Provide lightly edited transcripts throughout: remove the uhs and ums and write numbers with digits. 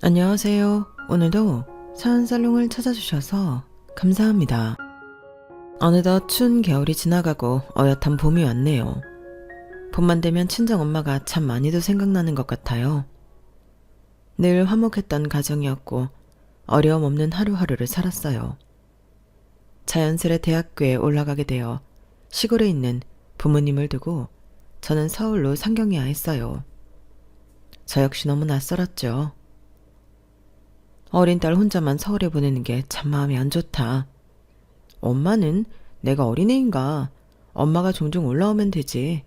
안녕하세요. 오늘도 사연살롱을 찾아주셔서 감사합니다. 어느덧 추운 겨울이 지나가고 어엿한 봄이 왔네요. 봄만 되면 친정엄마가 참 많이도 생각나는 것 같아요. 늘 화목했던 가정이었고 어려움 없는 하루하루를 살았어요. 자연스레 대학교에 올라가게 되어 시골에 있는 부모님을 두고 저는 서울로 상경해야 했어요. 저 역시 너무 낯설었죠. 어린 딸 혼자만 서울에 보내는 게 참 마음이 안 좋다. 엄마는 내가 어린애인가? 엄마가 종종 올라오면 되지.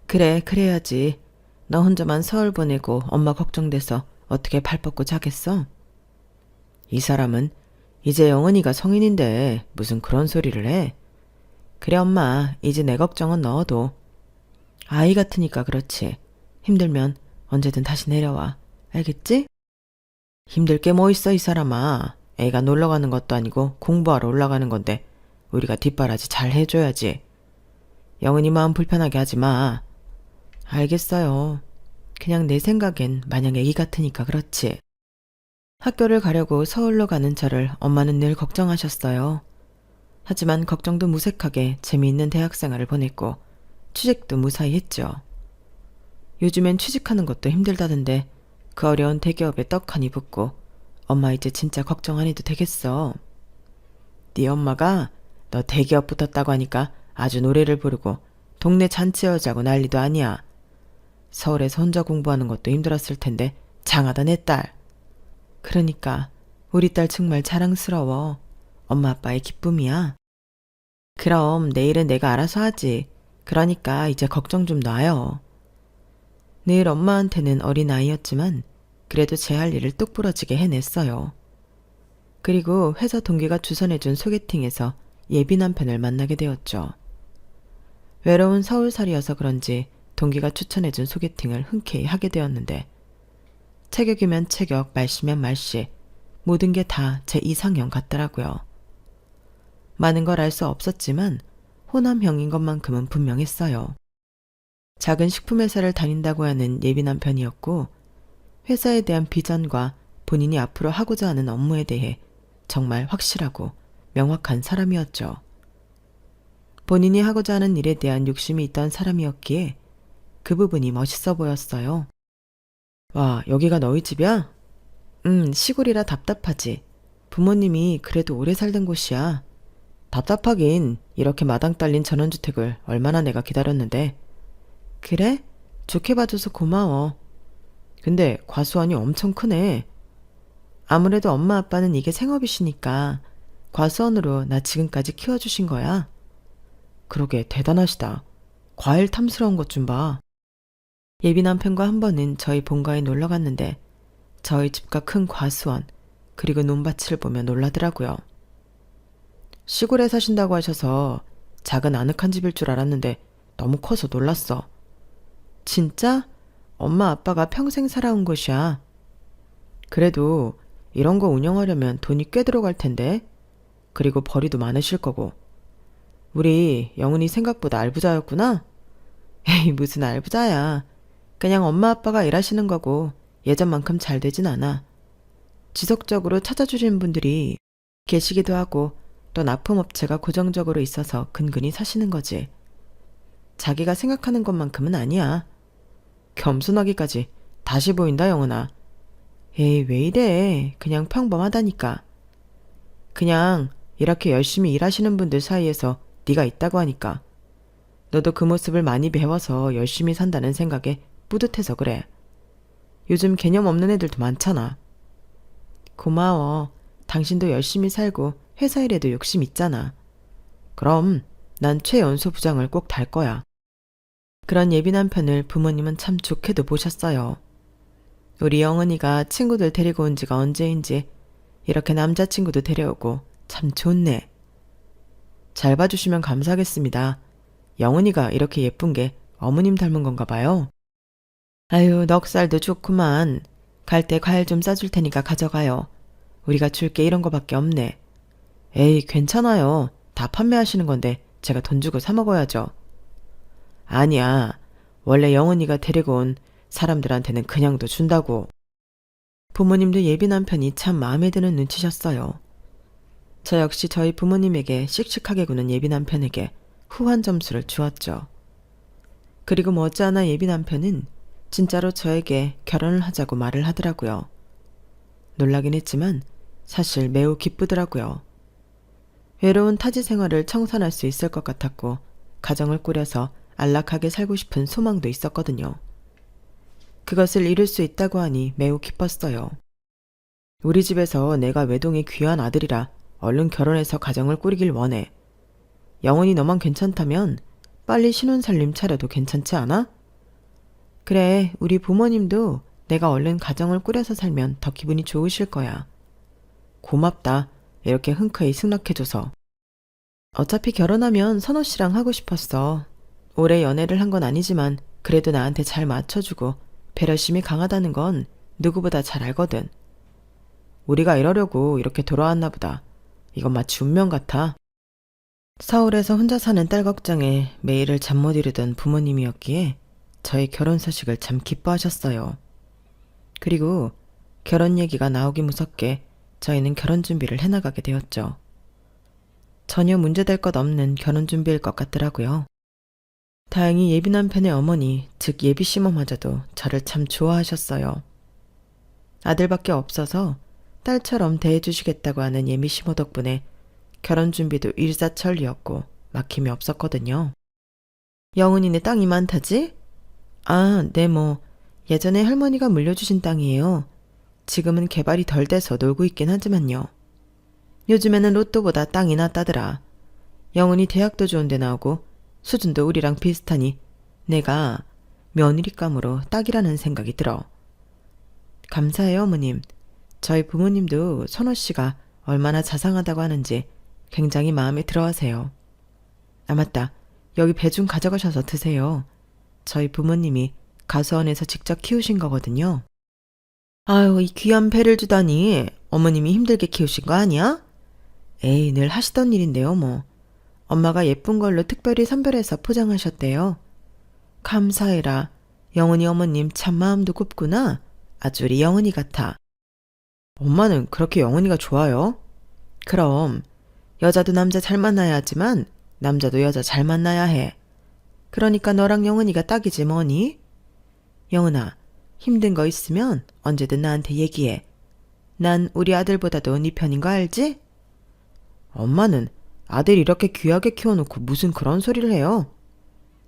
그래, 그래야지. 나 혼자만 서울 보내고 엄마 걱정돼서 어떻게 발 뻗고 자겠어? 이 사람은 이제 영은이가 성인인데 무슨 그런 소리를 해? 그래 엄마, 이제 내 걱정은 넣어도. 아이 같으니까 그렇지. 힘들면 언제든 다시 내려와. 알겠지? 힘들 게 뭐 있어 이 사람아. 애가 놀러 가는 것도 아니고 공부하러 올라가는 건데 우리가 뒷바라지 잘 해줘야지. 영은이 마음 불편하게 하지 마. 알겠어요. 그냥 내 생각엔 마냥 애기 같으니까 그렇지. 학교를 가려고 서울로 가는 저를 엄마는 늘 걱정하셨어요. 하지만 걱정도 무색하게 재미있는 대학생활을 보냈고 취직도 무사히 했죠. 요즘엔 취직하는 것도 힘들다던데 그 어려운 대기업에 떡하니 붙고 엄마 이제 진짜 걱정 안 해도 되겠어. 네 엄마가 너 대기업 붙었다고 하니까 아주 노래를 부르고 동네 잔치여자고 난리도 아니야. 서울에서 혼자 공부하는 것도 힘들었을 텐데 장하다 내 딸. 그러니까 우리 딸 정말 자랑스러워. 엄마 아빠의 기쁨이야. 그럼 내일은 내가 알아서 하지. 그러니까 이제 걱정 좀 놔요. 늘 엄마한테는 어린아이였지만 그래도 제 할 일을 똑부러지게 해냈어요. 그리고 회사 동기가 추천해준 소개팅에서 예비 남편을 만나게 되었죠. 외로운 서울살이여서 그런지 동기가 추천해준 소개팅을 흔쾌히 하게 되었는데 체격이면 체격, 말씨면 말씨 모든 게 다 제 이상형 같더라고요. 많은 걸 알 수 없었지만 호남형인 것만큼은 분명했어요. 작은 식품회사를 다닌다고 하는 예비 남편이었고 회사에 대한 비전과 본인이 앞으로 하고자 하는 업무에 대해 정말 확실하고 명확한 사람이었죠. 본인이 하고자 하는 일에 대한 욕심이 있던 사람이었기에 그 부분이 멋있어 보였어요. 와, 여기가 너희 집이야? 시골이라 답답하지. 부모님이 그래도 오래 살던 곳이야. 답답하긴 이렇게 마당 딸린 전원주택을 얼마나 내가 기다렸는데. 그래? 좋게 봐줘서 고마워. 근데 과수원이 엄청 크네. 아무래도 엄마 아빠는 이게 생업이시니까 과수원으로 나 지금까지 키워주신 거야. 그러게 대단하시다. 과일 탐스러운 것 좀 봐. 예비 남편과 한 번은 저희 본가에 놀러 갔는데 저희 집과 큰 과수원 그리고 논밭을 보며 놀라더라고요. 시골에 사신다고 하셔서 작은 아늑한 집일 줄 알았는데 너무 커서 놀랐어. 진짜? 엄마 아빠가 평생 살아온 곳이야. 그래도 이런 거 운영하려면 돈이 꽤 들어갈 텐데. 그리고 벌이도 많으실 거고. 우리 영은이 생각보다 알부자였구나? 에이 무슨 알부자야. 그냥 엄마 아빠가 일하시는 거고 예전만큼 잘 되진 않아. 지속적으로 찾아주시는 분들이 계시기도 하고 또 납품업체가 고정적으로 있어서 근근히 사시는 거지. 자기가 생각하는 것만큼은 아니야. 겸손하기까지 다시 보인다 영은아. 에이 왜 이래. 그냥 평범하다니까. 그냥 이렇게 열심히 일하시는 분들 사이에서 네가 있다고 하니까. 너도 그 모습을 많이 배워서 열심히 산다는 생각에 뿌듯해서 그래. 요즘 개념 없는 애들도 많잖아. 고마워. 당신도 열심히 살고 회사 일에도 욕심 있잖아. 그럼 난 최연소 부장을 꼭 달 거야. 그런 예비 남편을 부모님은 참 좋게도 보셨어요. 우리 영은이가 친구들 데리고 온 지가 언제인지 이렇게 남자친구도 데려오고 참 좋네. 잘 봐주시면 감사하겠습니다. 영은이가 이렇게 예쁜 게 어머님 닮은 건가 봐요. 아유, 넉살도 좋구만. 갈 때 과일 좀 싸줄 테니까 가져가요. 우리가 줄 게 이런 거밖에 없네. 에이, 괜찮아요. 다 판매하시는 건데 제가 돈 주고 사 먹어야죠. 아니야. 원래 영은이가 데리고 온 사람들한테는 그냥도 준다고. 부모님도 예비 남편이 참 마음에 드는 눈치셨어요. 저 역시 저희 부모님에게 씩씩하게 구는 예비 남편에게 후한 점수를 주었죠. 그리고 머지않아 예비 남편은 진짜로 저에게 결혼을 하자고 말을 하더라고요. 놀라긴 했지만 사실 매우 기쁘더라고요. 외로운 타지 생활을 청산할 수 있을 것 같았고 가정을 꾸려서 안락하게 살고 싶은 소망도 있었거든요. 그것을 이룰 수 있다고 하니 매우 기뻤어요. 우리 집에서 내가 외동의 귀한 아들이라 얼른 결혼해서 가정을 꾸리길 원해. 영훈이 너만 괜찮다면 빨리 신혼살림 차려도 괜찮지 않아? 그래, 우리 부모님도 내가 얼른 가정을 꾸려서 살면 더 기분이 좋으실 거야. 고맙다. 이렇게 흔쾌히 승낙해줘서. 어차피 결혼하면 선호 씨랑 하고 싶었어. 오래 연애를 한 건 아니지만 그래도 나한테 잘 맞춰주고 배려심이 강하다는 건 누구보다 잘 알거든. 우리가 이러려고 이렇게 돌아왔나 보다. 이건 마치 운명 같아. 서울에서 혼자 사는 딸 걱정에 매일을 잠 못 이루던 부모님이었기에 저희 결혼 소식을 참 기뻐하셨어요. 그리고 결혼 얘기가 나오기 무섭게 저희는 결혼 준비를 해나가게 되었죠. 전혀 문제될 것 없는 결혼 준비일 것 같더라고요. 다행히 예비 남편의 어머니, 즉 예비 시모마저도 저를 참 좋아하셨어요. 아들밖에 없어서 딸처럼 대해주시겠다고 하는 예비 시모 덕분에 결혼 준비도 일사천리였고 막힘이 없었거든요. 영훈이네 땅이 많다지? 아, 네 예전에 할머니가 물려주신 땅이에요. 지금은 개발이 덜 돼서 놀고 있긴 하지만요. 요즘에는 로또보다 땅이 낫다더라. 영훈이 대학도 좋은 데 나오고 수준도 우리랑 비슷하니 내가 며느리감으로 딱이라는 생각이 들어. 감사해요, 어머님. 저희 부모님도 선호 씨가 얼마나 자상하다고 하는지 굉장히 마음에 들어하세요. 아, 맞다. 여기 배 좀 가져가셔서 드세요. 저희 부모님이 가수원에서 직접 키우신 거거든요. 아유, 이 귀한 배를 주다니 어머님이 힘들게 키우신 거 아니야? 에이, 늘 하시던 일인데요, 뭐. 엄마가 예쁜 걸로 특별히 선별해서 포장하셨대요. 감사해라. 영은이 어머님 참 마음도 곱구나. 아주 우리 영은이 같아. 엄마는 그렇게 영은이가 좋아요? 그럼 여자도 남자 잘 만나야 하지만 남자도 여자 잘 만나야 해. 그러니까 너랑 영은이가 딱이지 뭐니? 영은아, 힘든 거 있으면 언제든 나한테 얘기해. 난 우리 아들보다도 네 편인 거 알지? 엄마는 아들 이렇게 귀하게 키워놓고 무슨 그런 소리를 해요?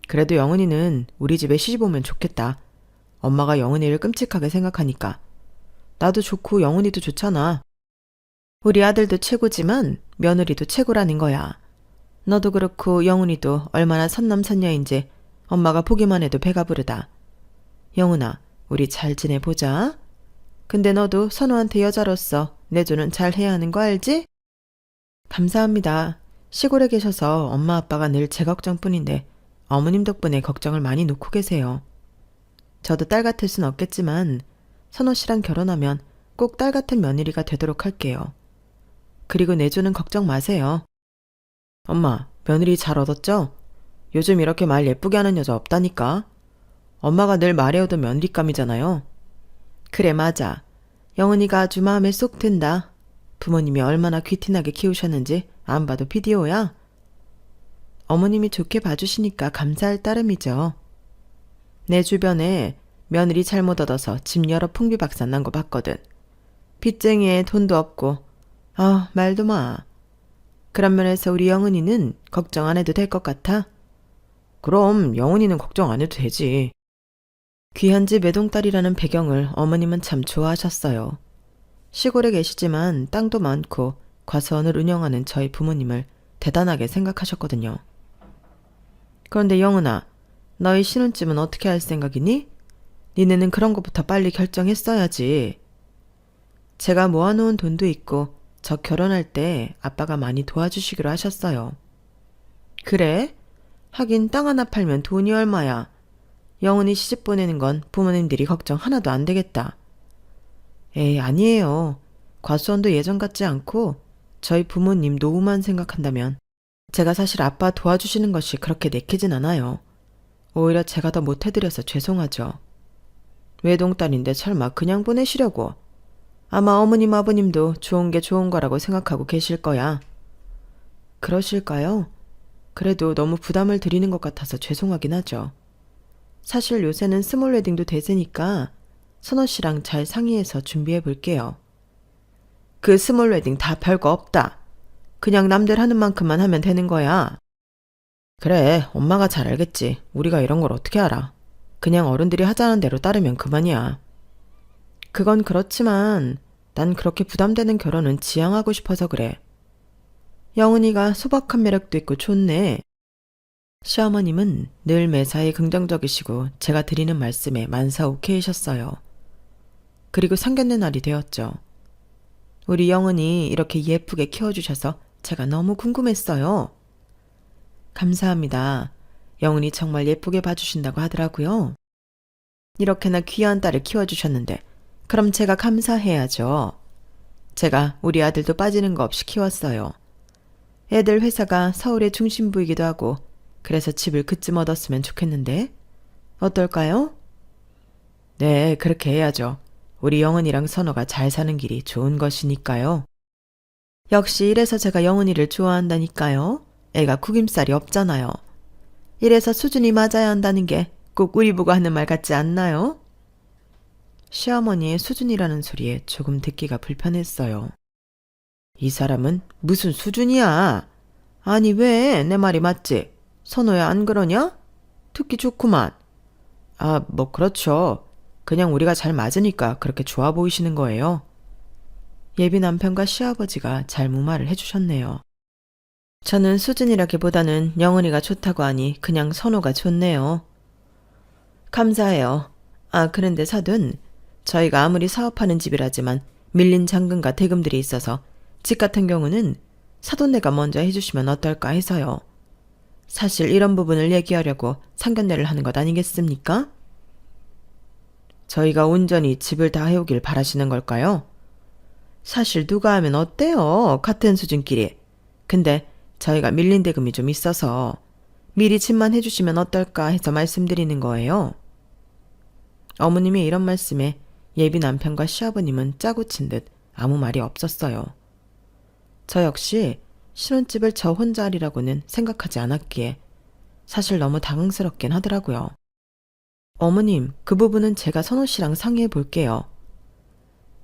그래도 영은이는 우리 집에 시집 오면 좋겠다. 엄마가 영은이를 끔찍하게 생각하니까. 나도 좋고 영은이도 좋잖아. 우리 아들도 최고지만 며느리도 최고라는 거야. 너도 그렇고 영은이도 얼마나 선남선녀인지 엄마가 보기만 해도 배가 부르다. 영은아, 우리 잘 지내보자. 근데 너도 선우한테 여자로서 내조는 잘 해야 하는 거 알지? 감사합니다. 시골에 계셔서 엄마 아빠가 늘 제 걱정뿐인데 어머님 덕분에 걱정을 많이 놓고 계세요. 저도 딸 같을 순 없겠지만 선호 씨랑 결혼하면 꼭 딸 같은 며느리가 되도록 할게요. 그리고 내조는 걱정 마세요. 엄마, 며느리 잘 얻었죠? 요즘 이렇게 말 예쁘게 하는 여자 없다니까. 엄마가 늘 말해오던 며느리감이잖아요. 그래, 맞아. 영은이가 아주 마음에 쏙 든다. 부모님이 얼마나 귀티나게 키우셨는지 안 봐도 비디오야. 어머님이 좋게 봐주시니까 감사할 따름이죠. 내 주변에 며느리 잘못 얻어서 집 여러 풍비박산 난 거 봤거든. 빚쟁이에 돈도 없고. 아, 말도 마. 그런 면에서 우리 영은이는 걱정 안 해도 될 것 같아? 그럼 영은이는 걱정 안 해도 되지. 귀한 집 외동딸이라는 배경을 어머님은 참 좋아하셨어요. 시골에 계시지만 땅도 많고 과수원을 운영하는 저희 부모님을 대단하게 생각하셨거든요. 그런데 영은아, 너희 신혼집은 어떻게 할 생각이니? 니네는 그런 것부터 빨리 결정했어야지. 제가 모아놓은 돈도 있고 저 결혼할 때 아빠가 많이 도와주시기로 하셨어요. 그래? 하긴 땅 하나 팔면 돈이 얼마야. 영은이 시집 보내는 건 부모님들이 걱정 하나도 안 되겠다. 에이, 아니에요. 과수원도 예전 같지 않고 저희 부모님 노후만 생각한다면 제가 사실 아빠 도와주시는 것이 그렇게 내키진 않아요. 오히려 제가 더 못해드려서 죄송하죠. 외동딸인데 설마 그냥 보내시려고. 아마 어머님 아버님도 좋은 게 좋은 거라고 생각하고 계실 거야. 그러실까요? 그래도 너무 부담을 드리는 것 같아서 죄송하긴 하죠. 사실 요새는 스몰 웨딩도 대세니까 선호 씨랑 잘 상의해서 준비해 볼게요. 그 스몰 웨딩 다 별거 없다. 그냥 남들 하는 만큼만 하면 되는 거야. 그래, 엄마가 잘 알겠지. 우리가 이런 걸 어떻게 알아. 그냥 어른들이 하자는 대로 따르면 그만이야. 그건 그렇지만 난 그렇게 부담되는 결혼은 지양하고 싶어서 그래. 영은이가 소박한 매력도 있고 좋네. 시어머님은 늘 매사에 긍정적이시고 제가 드리는 말씀에 만사 오케이셨어요. 그리고 상견례 날이 되었죠. 우리 영은이 이렇게 예쁘게 키워주셔서 제가 너무 궁금했어요. 감사합니다. 영은이 정말 예쁘게 봐주신다고 하더라고요. 이렇게나 귀한 딸을 키워주셨는데 그럼 제가 감사해야죠. 제가 우리 아들도 빠지는 거 없이 키웠어요. 애들 회사가 서울의 중심부이기도 하고 그래서 집을 그쯤 얻었으면 좋겠는데 어떨까요? 네, 그렇게 해야죠. 우리 영은이랑 선호가 잘 사는 길이 좋은 것이니까요. 역시 이래서 제가 영은이를 좋아한다니까요. 애가 구김살이 없잖아요. 이래서 수준이 맞아야 한다는 게 꼭 우리 보고 하는 말 같지 않나요? 시어머니의 수준이라는 소리에 조금 듣기가 불편했어요. 이 사람은 무슨 수준이야? 아니 왜? 내 말이 맞지? 선호야 안 그러냐? 듣기 좋구만. 아, 뭐 그렇죠. 그냥 우리가 잘 맞으니까 그렇게 좋아 보이시는 거예요. 예비 남편과 시아버지가 잘 무마를 해주셨네요. 저는 수준이라기보다는 영은이가 좋다고 하니 그냥 선호가 좋네요. 감사해요. 아, 그런데 사돈, 저희가 아무리 사업하는 집이라지만 밀린 잔금과 대금들이 있어서 집 같은 경우는 사돈네가 먼저 해주시면 어떨까 해서요. 사실 이런 부분을 얘기하려고 상견례를 하는 것 아니겠습니까? 저희가 온전히 집을 다 해오길 바라시는 걸까요? 사실 누가 하면 어때요? 같은 수준끼리. 근데 저희가 밀린 대금이 좀 있어서 미리 집만 해주시면 어떨까 해서 말씀드리는 거예요. 어머님의 이런 말씀에 예비 남편과 시아버님은 짜고 친 듯 아무 말이 없었어요. 저 역시 신혼집을 저 혼자 하리라고는 생각하지 않았기에 사실 너무 당황스럽긴 하더라고요. 어머님, 그 부분은 제가 선호 씨랑 상의해 볼게요.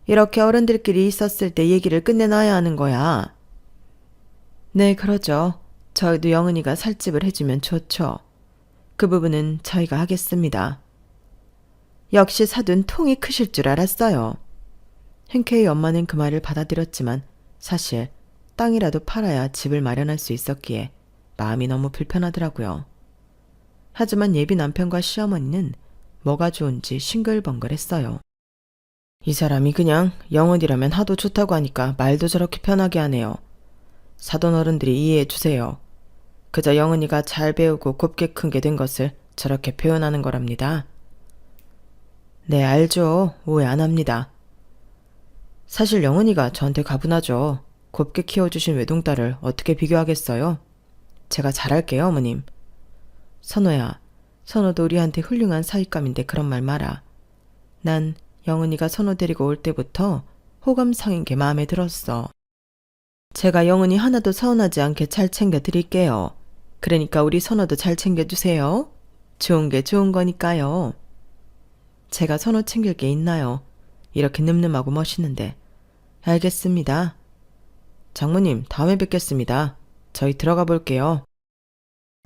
이렇게 어른들끼리 있었을 때 얘기를 끝내놔야 하는 거야. 네, 그러죠. 저희도 영은이가 살집을 해주면 좋죠. 그 부분은 저희가 하겠습니다. 역시 사돈 통이 크실 줄 알았어요. 흔쾌히 엄마는 그 말을 받아들였지만 사실 땅이라도 팔아야 집을 마련할 수 있었기에 마음이 너무 불편하더라고요. 하지만 예비 남편과 시어머니는 뭐가 좋은지 싱글벙글했어요. 이 사람이 그냥 영은이라면 하도 좋다고 하니까 말도 저렇게 편하게 하네요. 사돈 어른들이 이해해 주세요. 그저 영은이가 잘 배우고 곱게 큰 게 된 것을 저렇게 표현하는 거랍니다. 네, 알죠. 오해 안 합니다. 사실 영은이가 저한테 가분하죠. 곱게 키워주신 외동딸을 어떻게 비교하겠어요? 제가 잘할게요, 어머님. 선호야, 선호도 우리한테 훌륭한 사윗감인데 그런 말 마라. 난 영은이가 선호 데리고 올 때부터 호감상인 게 마음에 들었어. 제가 영은이 하나도 서운하지 않게 잘 챙겨드릴게요. 그러니까 우리 선호도 잘 챙겨주세요. 좋은 게 좋은 거니까요. 제가 선호 챙길 게 있나요? 이렇게 늠름하고 멋있는데. 알겠습니다. 장모님, 다음에 뵙겠습니다. 저희 들어가 볼게요.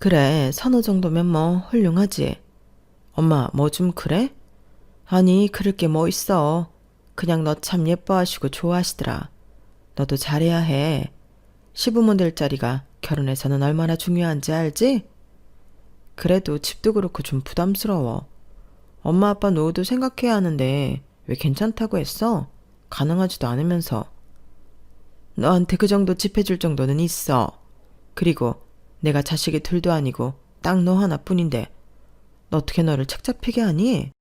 그래, 선호 정도면 뭐 훌륭하지. 엄마, 뭐 좀 그래? 아니, 그럴 게 뭐 있어. 그냥 너 참 예뻐하시고 좋아하시더라. 너도 잘해야 해. 시부모 될 자리가 결혼에서는 얼마나 중요한지 알지? 그래도 집도 그렇고 좀 부담스러워. 엄마 아빠 노후도 생각해야 하는데 왜 괜찮다고 했어? 가능하지도 않으면서. 너한테 그 정도 집 해줄 정도는 있어. 그리고 내가 자식이 둘도 아니고 딱 너 하나뿐인데 어떻게 너를 책 잡히게 하니?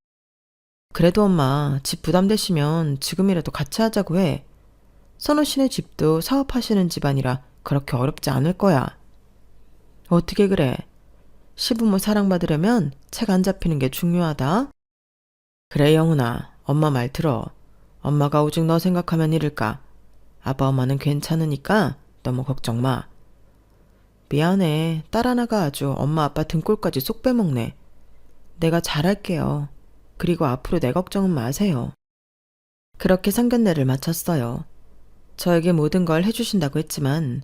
그래도 엄마 집 부담되시면 지금이라도 같이 하자고 해. 선호 씨네 집도 사업하시는 집안이라 그렇게 어렵지 않을 거야. 어떻게 그래? 시부모 사랑받으려면 책 안 잡히는 게 중요하다. 그래 영훈아, 엄마 말 들어. 엄마가 오직 너 생각하면 이럴까. 아빠 엄마는 괜찮으니까 너무 걱정 마. 미안해. 딸 하나가 아주 엄마 아빠 등골까지 쏙 빼먹네. 내가 잘할게요. 그리고 앞으로 내 걱정은 마세요. 그렇게 상견례를 마쳤어요. 저에게 모든 걸 해주신다고 했지만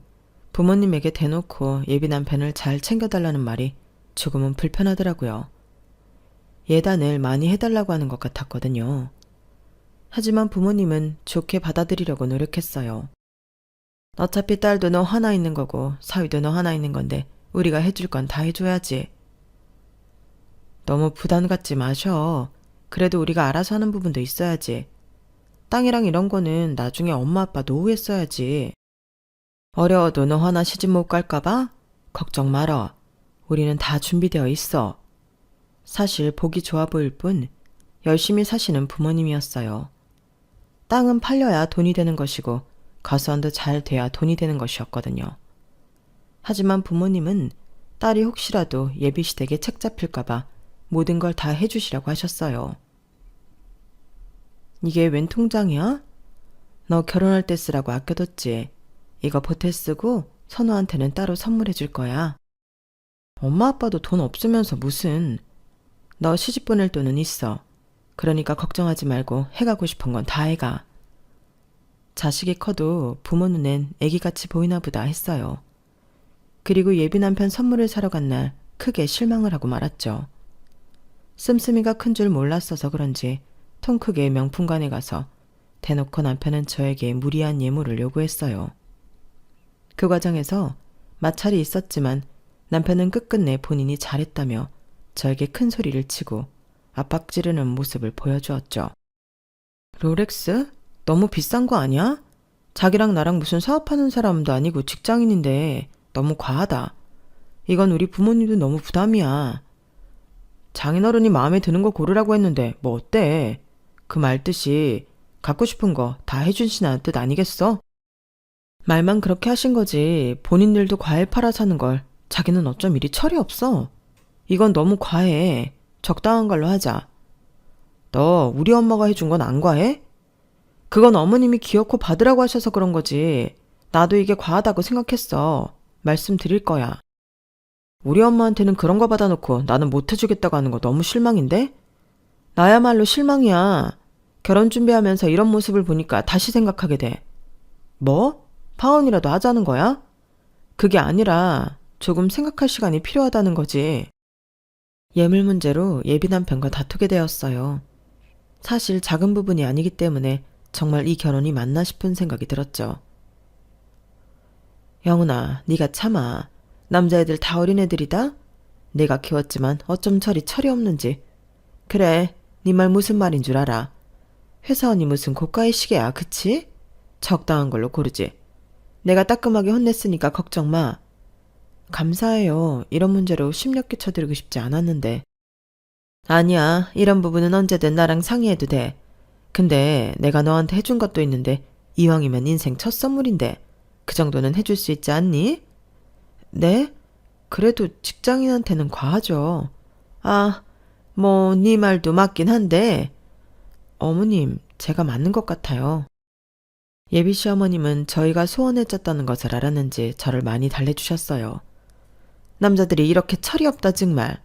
부모님에게 대놓고 예비 남편을 잘 챙겨달라는 말이 조금은 불편하더라고요. 예단을 많이 해달라고 하는 것 같았거든요. 하지만 부모님은 좋게 받아들이려고 노력했어요. 어차피 딸도 너 하나 있는 거고 사위도 너 하나 있는 건데 우리가 해줄 건 다 해줘야지. 너무 부담 갖지 마셔. 그래도 우리가 알아서 하는 부분도 있어야지. 땅이랑 이런 거는 나중에 엄마 아빠 노후에 써야지. 어려워도 너 하나 시집 못 갈까봐? 걱정 말어. 우리는 다 준비되어 있어. 사실 보기 좋아 보일 뿐 열심히 사시는 부모님이었어요. 땅은 팔려야 돈이 되는 것이고 가수원도 잘 돼야 돈이 되는 것이었거든요. 하지만 부모님은 딸이 혹시라도 예비시댁에 책 잡힐까봐 모든 걸 다 해주시라고 하셨어요. 이게 웬 통장이야? 너 결혼할 때 쓰라고 아껴뒀지. 이거 보태 쓰고 선우한테는 따로 선물해 줄 거야. 엄마 아빠도 돈 없으면서 무슨. 너 시집 보낼 돈은 있어. 그러니까 걱정하지 말고 해가고 싶은 건 다 해가. 자식이 커도 부모 눈엔 애기같이 보이나 보다 했어요. 그리고 예비 남편 선물을 사러 간 날 크게 실망을 하고 말았죠. 씀씀이가 큰 줄 몰랐어서 그런지 통 크게 명품관에 가서 대놓고 남편은 저에게 무리한 예물을 요구했어요. 그 과정에서 마찰이 있었지만 남편은 끝끝내 본인이 잘했다며 저에게 큰 소리를 치고 압박 지르는 모습을 보여주었죠. 롤렉스? 너무 비싼 거 아니야? 자기랑 나랑 무슨 사업하는 사람도 아니고 직장인인데 너무 과하다. 이건 우리 부모님도 너무 부담이야. 장인어른이 마음에 드는 거 고르라고 했는데 뭐 어때? 그 말 뜻이 갖고 싶은 거 다 해주시라는 뜻 아니겠어? 말만 그렇게 하신 거지 본인들도 과일 팔아 사는 걸 자기는 어쩜 이리 철이 없어. 이건 너무 과해. 적당한 걸로 하자. 너 우리 엄마가 해준 건 안 과해? 그건 어머님이 기어코 받으라고 하셔서 그런 거지. 나도 이게 과하다고 생각했어. 말씀드릴 거야. 우리 엄마한테는 그런 거 받아놓고 나는 못 해주겠다고 하는 거 너무 실망인데? 나야말로 실망이야. 결혼 준비하면서 이런 모습을 보니까 다시 생각하게 돼. 뭐? 파혼이라도 하자는 거야? 그게 아니라 조금 생각할 시간이 필요하다는 거지. 예물 문제로 예비 남편과 다투게 되었어요. 사실 작은 부분이 아니기 때문에 정말 이 결혼이 맞나 싶은 생각이 들었죠. 영훈아, 네가 참아. 남자애들 다 어린애들이다? 내가 키웠지만 어쩜 저리 철이 없는지. 그래, 네 말 무슨 말인 줄 알아. 회사원이 무슨 고가의 시계야, 그치? 적당한 걸로 고르지. 내가 따끔하게 혼냈으니까 걱정 마. 감사해요. 이런 문제로 심렵게 쳐드리고 싶지 않았는데. 아니야, 이런 부분은 언제든 나랑 상의해도 돼. 근데 내가 너한테 해준 것도 있는데 이왕이면 인생 첫 선물인데 그 정도는 해줄 수 있지 않니? 네? 그래도 직장인한테는 과하죠. 아, 뭐 네 말도 맞긴 한데 어머님, 제가 맞는 것 같아요. 예비 시어머님은 저희가 소원을 짰다는 것을 알았는지 저를 많이 달래주셨어요. 남자들이 이렇게 철이 없다 정말.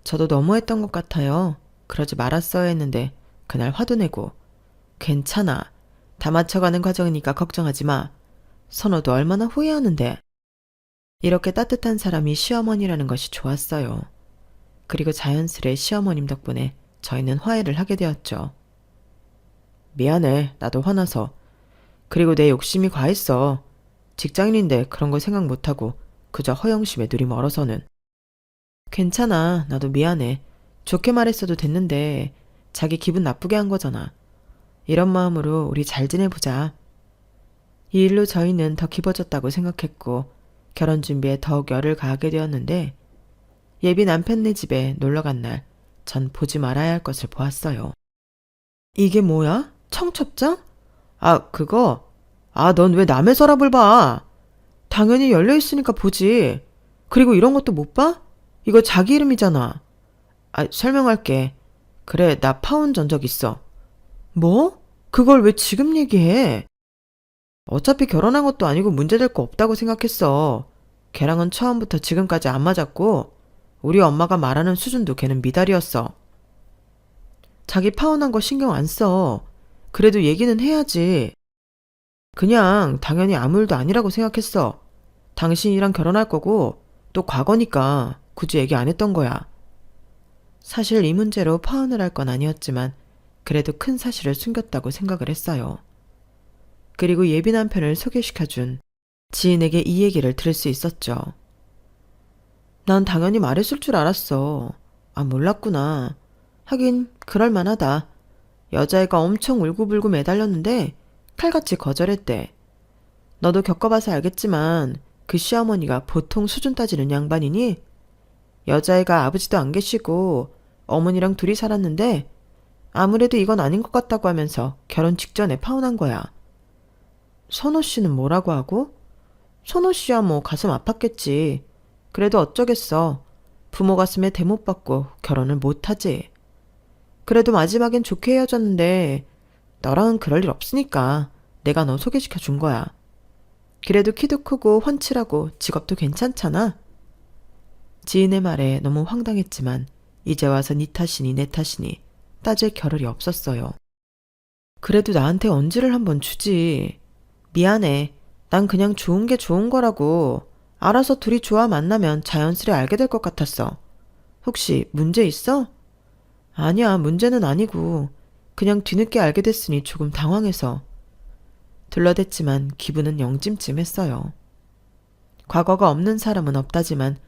저도 너무했던 것 같아요. 그러지 말았어야 했는데 그날 화도 내고. 괜찮아. 다 맞춰가는 과정이니까 걱정하지 마. 선호도 얼마나 후회하는데. 이렇게 따뜻한 사람이 시어머니라는 것이 좋았어요. 그리고 자연스레 시어머님 덕분에 저희는 화해를 하게 되었죠. 미안해. 나도 화나서. 그리고 내 욕심이 과했어. 직장인인데 그런 걸 생각 못하고 그저 허영심에 눈이 멀어서는. 괜찮아. 나도 미안해. 좋게 말했어도 됐는데 자기 기분 나쁘게 한 거잖아. 이런 마음으로 우리 잘 지내보자. 이 일로 저희는 더 깊어졌다고 생각했고 결혼 준비에 더욱 열을 가하게 되었는데 예비 남편네 집에 놀러간 날 전 보지 말아야 할 것을 보았어요. 이게 뭐야? 청첩장? 아, 그거? 아, 넌 왜 남의 서랍을 봐? 당연히 열려있으니까 보지. 그리고 이런 것도 못 봐? 이거 자기 이름이잖아. 아, 설명할게. 그래, 나 파혼 전적 있어. 뭐? 그걸 왜 지금 얘기해? 어차피 결혼한 것도 아니고 문제될 거 없다고 생각했어. 걔랑은 처음부터 지금까지 안 맞았고 우리 엄마가 말하는 수준도 걔는 미달이었어. 자기 파혼한 거 신경 안 써. 그래도 얘기는 해야지. 그냥 당연히 아무 일도 아니라고 생각했어. 당신이랑 결혼할 거고 또 과거니까 굳이 얘기 안 했던 거야. 사실 이 문제로 파혼을 할 건 아니었지만 그래도 큰 사실을 숨겼다고 생각을 했어요. 그리고 예비 남편을 소개시켜준 지인에게 이 얘기를 들을 수 있었죠. 난 당연히 말했을 줄 알았어. 아, 몰랐구나. 하긴 그럴만하다. 여자애가 엄청 울고불고 매달렸는데 칼같이 거절했대. 너도 겪어봐서 알겠지만 그 시어머니가 보통 수준 따지는 양반이니? 여자애가 아버지도 안 계시고 어머니랑 둘이 살았는데 아무래도 이건 아닌 것 같다고 하면서 결혼 직전에 파혼한 거야. 선호 씨는 뭐라고 하고? 선호 씨야 뭐 가슴 아팠겠지. 그래도 어쩌겠어. 부모 가슴에 대못 받고 결혼을 못하지. 그래도 마지막엔 좋게 헤어졌는데 너랑은 그럴 일 없으니까 내가 너 소개시켜 준 거야. 그래도 키도 크고 훤칠하고 직업도 괜찮잖아. 지인의 말에 너무 황당했지만 이제 와서 네 탓이니 내 탓이니 따질 겨를이 없었어요. 그래도 나한테 언지를 한번 주지. 미안해. 난 그냥 좋은 게 좋은 거라고. 알아서 둘이 좋아 만나면 자연스레 알게 될 것 같았어. 혹시 문제 있어? 아니야, 문제는 아니고 그냥 뒤늦게 알게 됐으니 조금 당황해서. 둘러댔지만 기분은 영 찜찜했어요. 과거가 없는 사람은 없다지만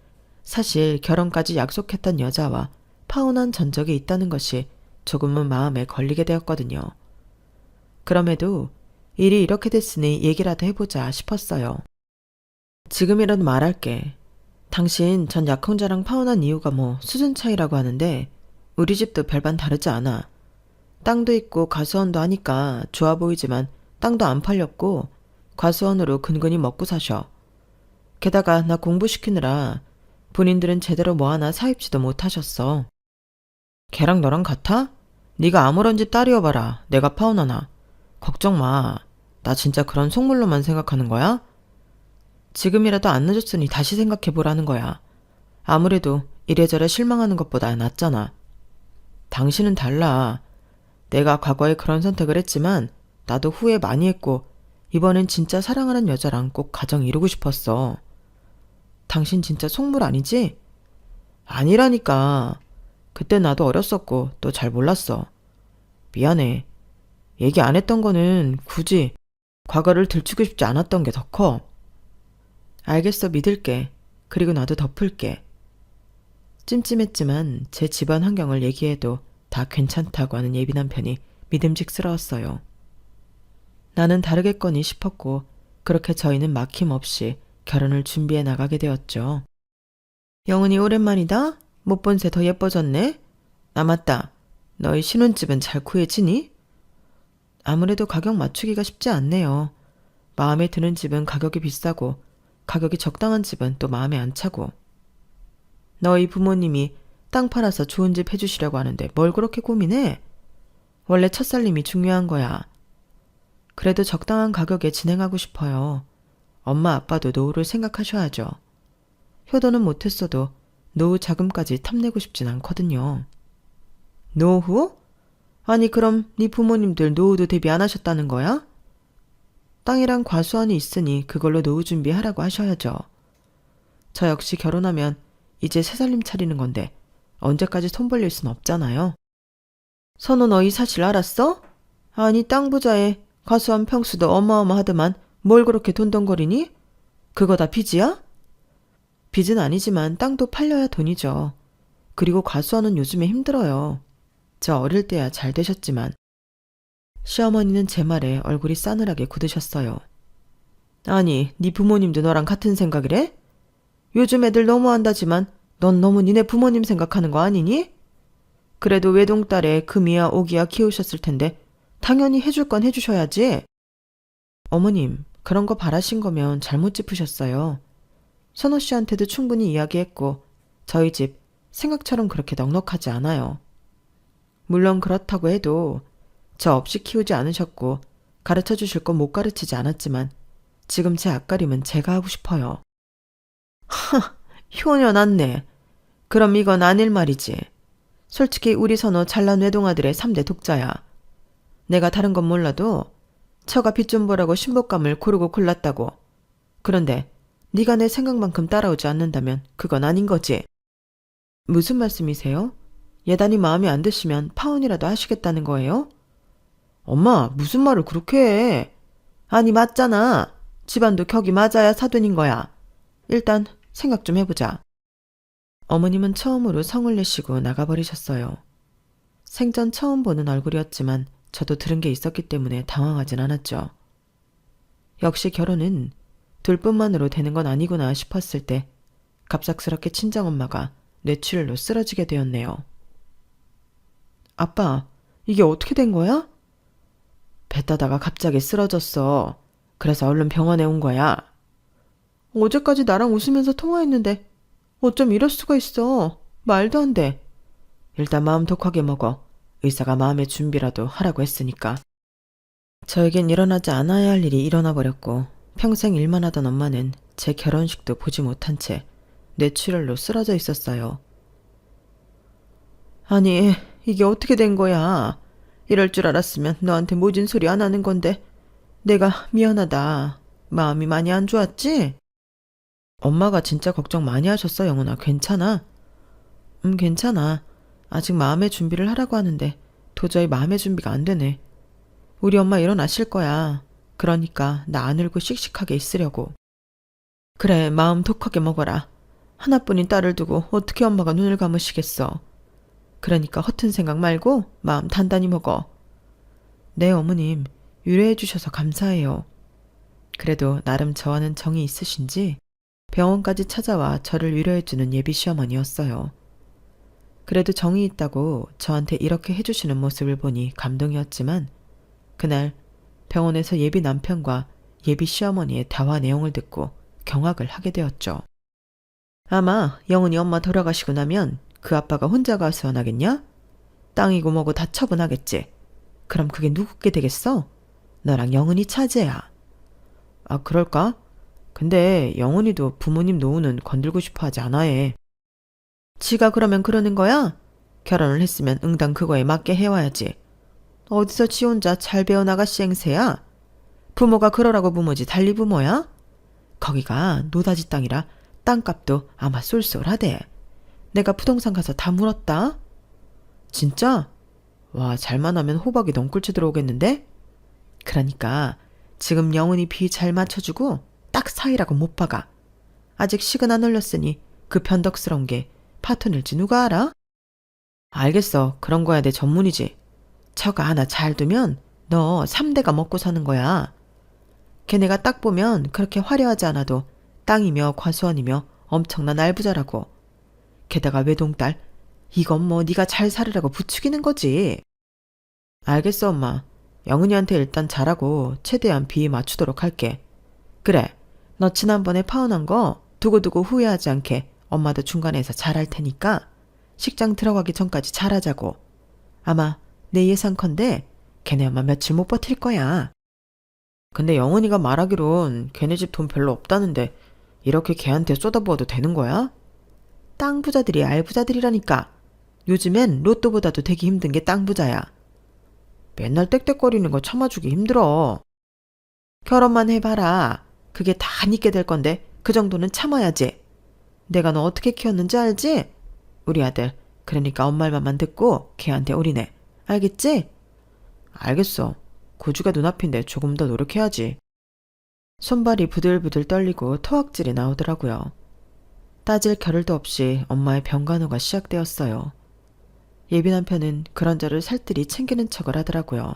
사실 결혼까지 약속했던 여자와 파혼한 전적이 있다는 것이 조금은 마음에 걸리게 되었거든요. 그럼에도 일이 이렇게 됐으니 얘기라도 해보자 싶었어요. 지금이라도 말할게. 당신 전 약혼자랑 파혼한 이유가 뭐 수준 차이라고 하는데 우리 집도 별반 다르지 않아. 땅도 있고 과수원도 하니까 좋아 보이지만 땅도 안 팔렸고 과수원으로 근근히 먹고 사셔. 게다가 나 공부시키느라 본인들은 제대로 뭐 하나 사입지도 못하셨어. 걔랑 너랑 같아? 네가 아무런 집 딸이어봐라. 내가 파혼하나. 걱정 마. 나 진짜 그런 속물로만 생각하는 거야? 지금이라도 안 늦었으니 다시 생각해보라는 거야. 아무래도 이래저래 실망하는 것보다 낫잖아. 당신은 달라. 내가 과거에 그런 선택을 했지만 나도 후회 많이 했고 이번엔 진짜 사랑하는 여자랑 꼭 가정 이루고 싶었어. 당신 진짜 속물 아니지? 아니라니까. 그때 나도 어렸었고 또 잘 몰랐어. 미안해. 얘기 안 했던 거는 굳이 과거를 들추고 싶지 않았던 게 더 커. 알겠어, 믿을게. 그리고 나도 덮을게. 찜찜했지만 제 집안 환경을 얘기해도 다 괜찮다고 하는 예비 남편이 믿음직스러웠어요. 나는 다르겠거니 싶었고 그렇게 저희는 막힘없이 결혼을 준비해 나가게 되었죠. 영은이 오랜만이다. 못 본 새 더 예뻐졌네. 아, 맞다. 너희 신혼집은 잘 구해지니? 아무래도 가격 맞추기가 쉽지 않네요. 마음에 드는 집은 가격이 비싸고 가격이 적당한 집은 또 마음에 안 차고. 너희 부모님이 땅 팔아서 좋은 집 해주시려고 하는데 뭘 그렇게 고민해? 원래 첫살림이 중요한 거야. 그래도 적당한 가격에 진행하고 싶어요. 엄마 아빠도 노후를 생각하셔야죠. 효도는 못했어도 노후 자금까지 탐내고 싶진 않거든요. 노후? 아니 그럼 네 부모님들 노후도 대비 안 하셨다는 거야? 땅이랑 과수원이 있으니 그걸로 노후 준비하라고 하셔야죠. 저 역시 결혼하면 이제 새살림 차리는 건데 언제까지 손 벌릴 순 없잖아요. 선호 너 이 사실 알았어? 아니 땅 부자에 과수원 평수도 어마어마하더만 뭘 그렇게 돈돈거리니? 그거 다 빚이야? 빚은 아니지만 땅도 팔려야 돈이죠. 그리고 과수원은 요즘에 힘들어요. 저 어릴 때야 잘 되셨지만. 시어머니는 제 말에 얼굴이 싸늘하게 굳으셨어요. 아니, 네 부모님도 너랑 같은 생각이래? 요즘 애들 너무한다지만 넌 너무 니네 부모님 생각하는 거 아니니? 그래도 외동딸에 금이야 오기야 키우셨을 텐데 당연히 해줄 건 해주셔야지. 어머님, 그런 거 바라신 거면 잘못 짚으셨어요. 선호 씨한테도 충분히 이야기했고 저희 집 생각처럼 그렇게 넉넉하지 않아요. 물론 그렇다고 해도 저 없이 키우지 않으셨고 가르쳐 주실 건 못 가르치지 않았지만 지금 제 앞가림은 제가 하고 싶어요. 효녀 났네. 그럼 이건 아닐 말이지. 솔직히 우리 선호 잘난 외동아들의 3대 독자야. 내가 다른 건 몰라도 처가 빚 좀 보라고 신복감을 고르고 골랐다고. 그런데 네가 내 생각만큼 따라오지 않는다면 그건 아닌 거지. 무슨 말씀이세요? 예단이 마음에 안 드시면 파혼이라도 하시겠다는 거예요? 엄마, 무슨 말을 그렇게 해? 아니, 맞잖아. 집안도 격이 맞아야 사돈인 거야. 일단 생각 좀 해보자. 어머님은 처음으로 성을 내시고 나가버리셨어요. 생전 처음 보는 얼굴이었지만 저도 들은 게 있었기 때문에 당황하진 않았죠. 역시 결혼은 둘뿐만으로 되는 건 아니구나 싶었을 때 갑작스럽게 친정엄마가 뇌출혈로 쓰러지게 되었네요. 아빠, 이게 어떻게 된 거야? 배 따다가 갑자기 쓰러졌어. 그래서 얼른 병원에 온 거야. 어제까지 나랑 웃으면서 통화했는데 어쩜 이럴 수가 있어. 말도 안 돼. 일단 마음 독하게 먹어. 의사가 마음의 준비라도 하라고 했으니까. 저에겐 일어나지 않아야 할 일이 일어나 버렸고 평생 일만 하던 엄마는 제 결혼식도 보지 못한 채 뇌출혈로 쓰러져 있었어요. 아니, 이게 어떻게 된 거야? 이럴 줄 알았으면 너한테 모진 소리 안 하는 건데 내가 미안하다. 마음이 많이 안 좋았지? 엄마가 진짜 걱정 많이 하셨어, 영훈아. 괜찮아? 괜찮아. 아직 마음의 준비를 하라고 하는데 도저히 마음의 준비가 안 되네. 우리 엄마 일어나실 거야. 그러니까 나 안 울고 씩씩하게 있으려고. 그래, 마음 독하게 먹어라. 하나뿐인 딸을 두고 어떻게 엄마가 눈을 감으시겠어. 그러니까 허튼 생각 말고 마음 단단히 먹어. 네, 어머님. 유래해 주셔서 감사해요. 그래도 나름 저와는 정이 있으신지 병원까지 찾아와 저를 위로해주는 예비 시어머니였어요. 그래도 정이 있다고 저한테 이렇게 해주시는 모습을 보니 감동이었지만 그날 병원에서 예비 남편과 예비 시어머니의 대화 내용을 듣고 경악을 하게 되었죠. 아마 영은이 엄마 돌아가시고 나면 그 아빠가 혼자 가서 원하겠냐? 땅이고 뭐고 다 처분하겠지. 그럼 그게 누구게 되겠어? 너랑 영은이 차지야. 아, 그럴까? 근데 영은이도 부모님 노후는 건들고 싶어 하지 않아 해. 지가 그러면 그러는 거야? 결혼을 했으면 응당 그거에 맞게 해와야지. 어디서 지 혼자 잘 배워나가 시행세야? 부모가 그러라고 부모지 달리 부모야? 거기가 노다지 땅이라 땅값도 아마 쏠쏠하대. 내가 부동산 가서 다 물었다. 진짜? 와, 잘만 하면 호박이 넝굴째 들어오겠는데? 그러니까 지금 영은이 비 잘 맞춰주고 딱 사이라고 못 박아. 아직 식은 안 올렸으니 그 변덕스러운 게 파토낼지 누가 알아? 알겠어. 그런 거야 내 전문이지. 처가 하나 잘 두면 너 3대가 먹고 사는 거야. 걔네가 딱 보면 그렇게 화려하지 않아도 땅이며 과수원이며 엄청난 알부자라고. 게다가 외동딸, 이건 뭐 네가 잘 살으라고 부추기는 거지. 알겠어, 엄마. 영은이한테 일단 잘하고 최대한 비위 맞추도록 할게. 그래, 너 지난번에 파혼한 거 두고두고 후회하지 않게 엄마도 중간에서 잘할 테니까 식장 들어가기 전까지 잘하자고. 아마 내 예상컨대 걔네 엄마 며칠 못 버틸 거야. 근데 영은이가 말하기론 걔네 집 돈 별로 없다는데 이렇게 걔한테 쏟아부어도 되는 거야? 땅 부자들이 알부자들이라니까. 요즘엔 로또보다도 되기 힘든 게 땅 부자야. 맨날 떽떽거리는 거 참아주기 힘들어. 결혼만 해봐라. 그게 다 니게 될 건데 그 정도는 참아야지. 내가 너 어떻게 키웠는지 알지? 우리 아들. 그러니까 엄마 말만 듣고 걔한테 올인해. 알겠지? 알겠어. 고주가 눈앞인데 조금 더 노력해야지. 손발이 부들부들 떨리고 토악질이 나오더라고요. 따질 겨를도 없이 엄마의 병간호가 시작되었어요. 예비 남편은 그런 저를 살뜰히 챙기는 척을 하더라고요.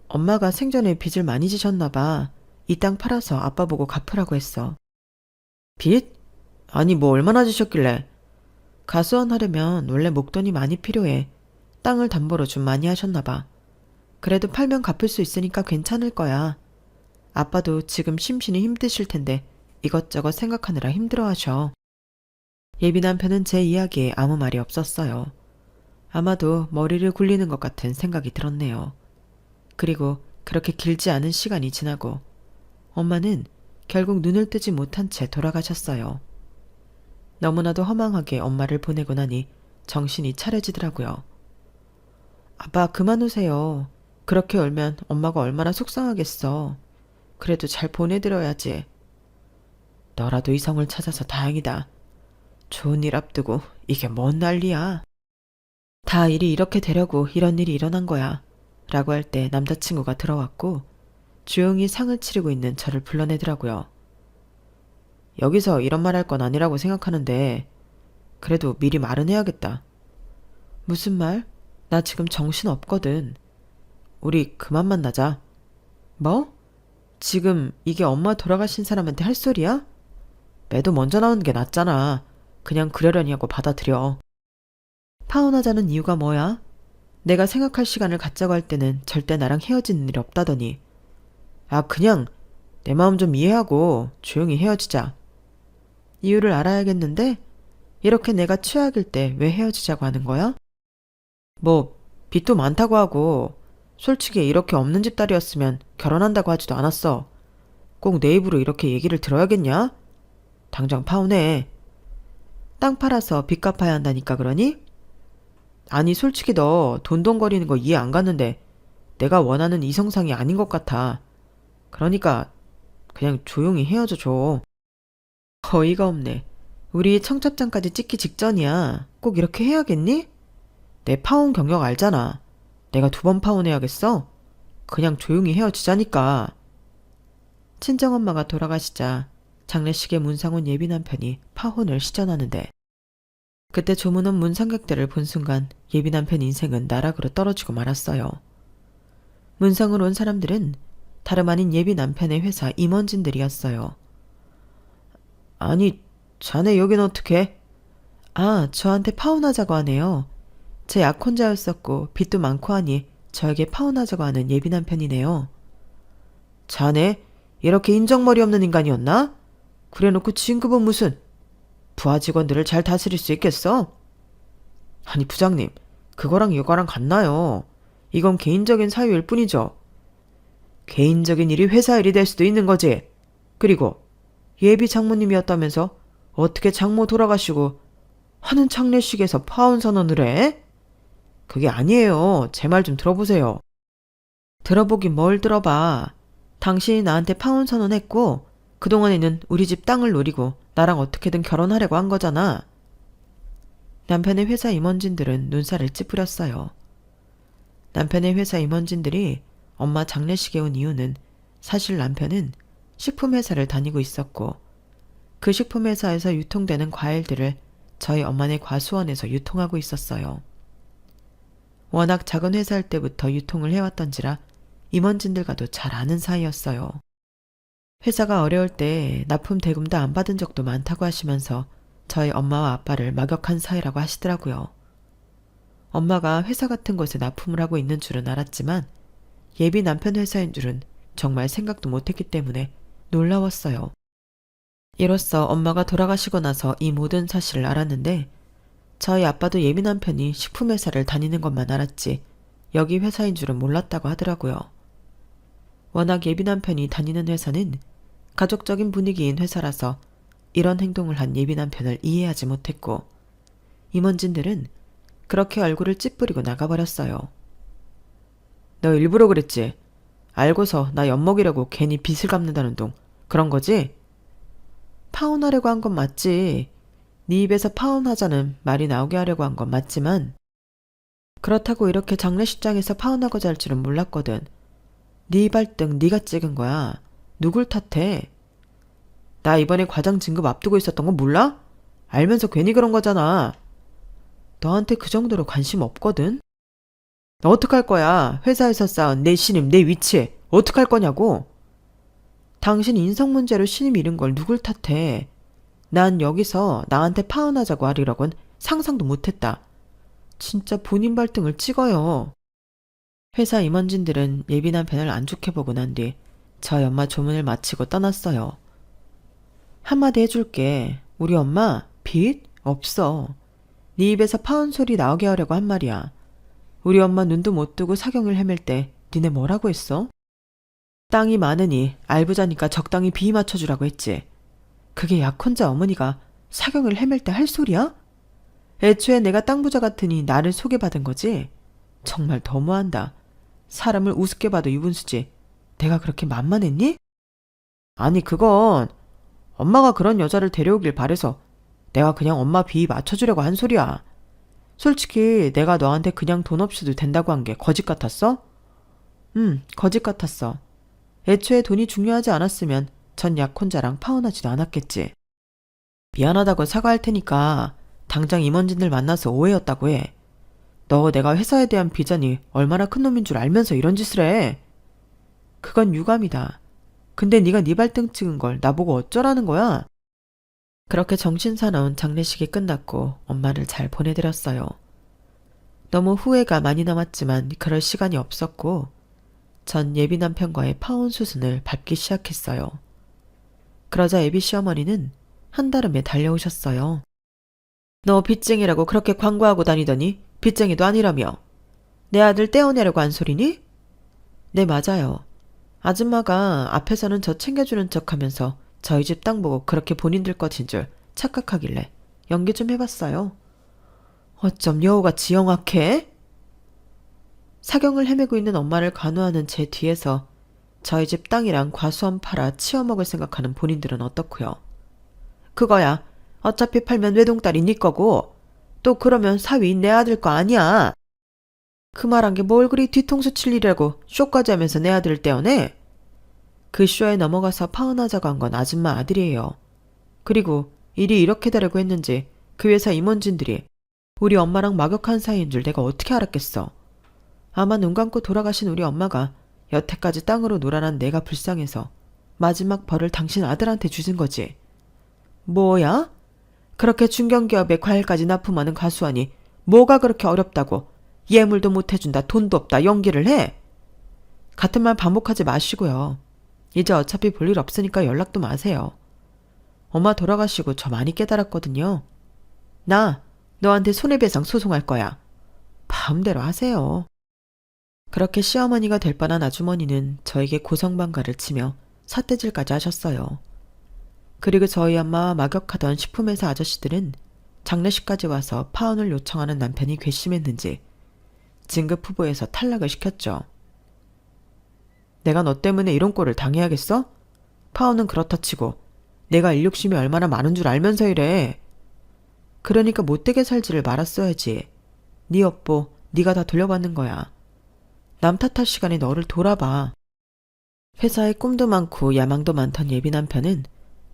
엄마가 생전에 빚을 많이 지셨나 봐. 이 땅 팔아서 아빠 보고 갚으라고 했어. 빚? 아니 뭐 얼마나 지셨길래. 가수원 하려면 원래 목돈이 많이 필요해. 땅을 담보로 좀 많이 하셨나 봐. 그래도 팔면 갚을 수 있으니까 괜찮을 거야. 아빠도 지금 심신이 힘드실 텐데 이것저것 생각하느라 힘들어하셔. 예비 남편은 제 이야기에 아무 말이 없었어요. 아마도 머리를 굴리는 것 같은 생각이 들었네요. 그리고 그렇게 길지 않은 시간이 지나고 엄마는 결국 눈을 뜨지 못한 채 돌아가셨어요. 너무나도 허망하게 엄마를 보내고 나니 정신이 차려지더라고요. 아빠 그만 오세요. 그렇게 울면 엄마가 얼마나 속상하겠어. 그래도 잘 보내드려야지. 너라도 이성을 찾아서 다행이다. 좋은 일 앞두고 이게 뭔 난리야. 다 일이 이렇게 되려고 이런 일이 일어난 거야. 라고 할 때 남자친구가 들어왔고 조용히 상을 치르고 있는 저를 불러내더라고요. 여기서 이런 말 할 건 아니라고 생각하는데 그래도 미리 말은 해야겠다. 무슨 말? 나 지금 정신 없거든. 우리 그만 만나자. 뭐? 지금 이게 엄마 돌아가신 사람한테 할 소리야? 매도 먼저 나오는 게 낫잖아. 그냥 그러려니 하고 받아들여. 파혼하자는 이유가 뭐야? 내가 생각할 시간을 갖자고 할 때는 절대 나랑 헤어지는 일이 없다더니. 아, 그냥 내 마음 좀 이해하고 조용히 헤어지자. 이유를 알아야겠는데 이렇게 내가 최악일 때 왜 헤어지자고 하는 거야? 뭐 빚도 많다고 하고 솔직히 이렇게 없는 집 딸이었으면 결혼한다고 하지도 않았어. 꼭 내 입으로 이렇게 얘기를 들어야겠냐? 당장 파혼해. 땅 팔아서 빚 갚아야 한다니까 그러니? 아니 솔직히 너 돈돈거리는 거 이해 안 갔는데 내가 원하는 이성상이 아닌 것 같아. 그러니까 그냥 조용히 헤어져 줘. 어이가 없네. 우리 청첩장까지 찍기 직전이야. 꼭 이렇게 해야겠니? 내 파혼 경력 알잖아. 내가 2번 파혼해야겠어? 그냥 조용히 헤어지자니까. 친정엄마가 돌아가시자 장례식에 문상훈 예비 남편이 파혼을 시전하는데 그때 조문원 문상객들을 본 순간 예비 남편 인생은 나락으로 떨어지고 말았어요. 문상을 온 사람들은 다름 아닌 예비 남편의 회사 임원진들이었어요. 아니, 자네 여긴 어떻게? 아, 저한테 파혼하자고 하네요. 제 약혼자였었고 빚도 많고 하니 저에게 파혼하자고 하는 예비 남편이네요. 자네 이렇게 인정머리 없는 인간이었나? 그래놓고 진급은 무슨 부하 직원들을 잘 다스릴 수 있겠어? 아니 부장님, 그거랑 이거랑 같나요? 이건 개인적인 사유일 뿐이죠. 개인적인 일이 회사 일이 될 수도 있는 거지. 그리고 예비 장모님이었다면서 어떻게 장모 돌아가시고 하는 장례식에서 파혼 선언을 해? 그게 아니에요. 제 말 좀 들어보세요. 들어보긴 뭘 들어봐. 당신이 나한테 파혼 선언했고 그동안에는 우리 집 땅을 노리고 나랑 어떻게든 결혼하려고 한 거잖아. 남편의 회사 임원진들은 눈살을 찌푸렸어요. 남편의 회사 임원진들이 엄마 장례식에 온 이유는 사실 남편은 식품회사를 다니고 있었고 그 식품회사에서 유통되는 과일들을 저희 엄마네 과수원에서 유통하고 있었어요. 워낙 작은 회사일 때부터 유통을 해왔던지라 임원진들과도 잘 아는 사이였어요. 회사가 어려울 때 납품 대금도 안 받은 적도 많다고 하시면서 저희 엄마와 아빠를 막역한 사이라고 하시더라고요. 엄마가 회사 같은 곳에 납품을 하고 있는 줄은 알았지만 예비 남편 회사인 줄은 정말 생각도 못했기 때문에 놀라웠어요. 이로써 엄마가 돌아가시고 나서 이 모든 사실을 알았는데 저희 아빠도 예비 남편이 식품회사를 다니는 것만 알았지 여기 회사인 줄은 몰랐다고 하더라고요. 워낙 예비 남편이 다니는 회사는 가족적인 분위기인 회사라서 이런 행동을 한 예비 남편을 이해하지 못했고 임원진들은 그렇게 얼굴을 찌푸리고 나가버렸어요. 너 일부러 그랬지? 알고서 나 엿먹이려고 괜히 빚을 갚는다는 둥 그런 거지? 파혼하려고 한 건 맞지. 네 입에서 파혼하자는 말이 나오게 하려고 한 건 맞지만 그렇다고 이렇게 장례식장에서 파혼하고자 할 줄은 몰랐거든. 네 발등 네가 찍은 거야. 누굴 탓해? 나 이번에 과장 진급 앞두고 있었던 거 몰라? 알면서 괜히 그런 거잖아. 너한테 그 정도로 관심 없거든? 너 어떡할 거야? 회사에서 쌓은 내 신임, 내 위치 어떡할 거냐고? 당신 인성 문제로 신임 잃은 걸 누굴 탓해? 난 여기서 나한테 파혼하자고 하리라곤 상상도 못했다. 진짜 본인 발등을 찍어요. 회사 임원진들은 예비 남편을 안 좋게 보고 난 뒤 저희 엄마 조문을 마치고 떠났어요. 한마디 해줄게. 우리 엄마 빚 없어. 네 입에서 파혼 소리 나오게 하려고 한 말이야. 우리 엄마 눈도 못 뜨고 사경을 헤맬 때 니네 뭐라고 했어? 땅이 많으니 알부자니까 적당히 비위 맞춰주라고 했지. 그게 약혼자 어머니가 사경을 헤맬 때 할 소리야? 애초에 내가 땅 부자 같으니 나를 소개받은 거지? 정말 너무한다. 사람을 우습게 봐도 유분수지. 내가 그렇게 만만했니? 아니 그건 엄마가 그런 여자를 데려오길 바래서 내가 그냥 엄마 비위 맞춰주려고 한 소리야. 솔직히 내가 너한테 그냥 돈 없이도 된다고 한 게 거짓 같았어? 거짓 같았어. 애초에 돈이 중요하지 않았으면 전 약혼자랑 파혼하지도 않았겠지. 미안하다고 사과할 테니까 당장 임원진들 만나서 오해였다고 해. 너 내가 회사에 대한 비전이 얼마나 큰 놈인 줄 알면서 이런 짓을 해. 그건 유감이다. 근데 네가 네 발등 찍은 걸 나보고 어쩌라는 거야? 그렇게 정신사나운 장례식이 끝났고 엄마를 잘 보내드렸어요. 너무 후회가 많이 남았지만 그럴 시간이 없었고 전 예비 남편과의 파혼 수순을 밟기 시작했어요. 그러자 예비 시어머니는 한달음에 달려오셨어요. 너 빚쟁이라고 그렇게 광고하고 다니더니 빚쟁이도 아니라며. 내 아들 떼어내려고 한 소리니? 네, 맞아요. 아줌마가 앞에서는 저 챙겨주는 척하면서 저희 집 땅 보고 그렇게 본인들 것인 줄 착각하길래 연기 좀 해봤어요. 어쩜 여우같이 영악해? 사경을 헤매고 있는 엄마를 간호하는 제 뒤에서 저희 집 땅이랑 과수원 팔아 치워먹을 생각하는 본인들은 어떻고요? 그거야. 어차피 팔면 외동딸이 네 거고 또 그러면 사위 내 아들 거 아니야. 그 말한 게 뭘 그리 뒤통수 칠 일이라고 쇼까지 하면서 내 아들을 떼어내? 그 쇼에 넘어가서 파혼하자고 한 건 아줌마 아들이에요. 그리고 일이 이렇게 되려고 했는지 그 회사 임원진들이 우리 엄마랑 막역한 사이인 줄 내가 어떻게 알았겠어. 아마 눈 감고 돌아가신 우리 엄마가 여태까지 땅으로 놀아난 내가 불쌍해서 마지막 벌을 당신 아들한테 주신 거지. 뭐야? 그렇게 중견기업에 과일까지 납품하는 가수하니 뭐가 그렇게 어렵다고 예물도 못 해준다, 돈도 없다, 연기를 해? 같은 말 반복하지 마시고요. 이제 어차피 볼 일 없으니까 연락도 마세요. 엄마 돌아가시고 저 많이 깨달았거든요. 나 너한테 손해배상 소송할 거야. 마음대로 하세요. 그렇게 시어머니가 될 뻔한 아주머니는 저에게 고성방가를 치며 삿대질까지 하셨어요. 그리고 저희 엄마와 막역하던 식품회사 아저씨들은 장례식까지 와서 파혼을 요청하는 남편이 괘씸했는지 진급 후보에서 탈락을 시켰죠. 내가 너 때문에 이런 꼴을 당해야겠어? 파혼은 그렇다 치고 내가 일욕심이 얼마나 많은 줄 알면서 이래. 그러니까 못되게 살지를 말았어야지. 네 업보 네가 다 돌려받는 거야. 남 탓할 시간에 너를 돌아봐. 회사에 꿈도 많고 야망도 많던 예비 남편은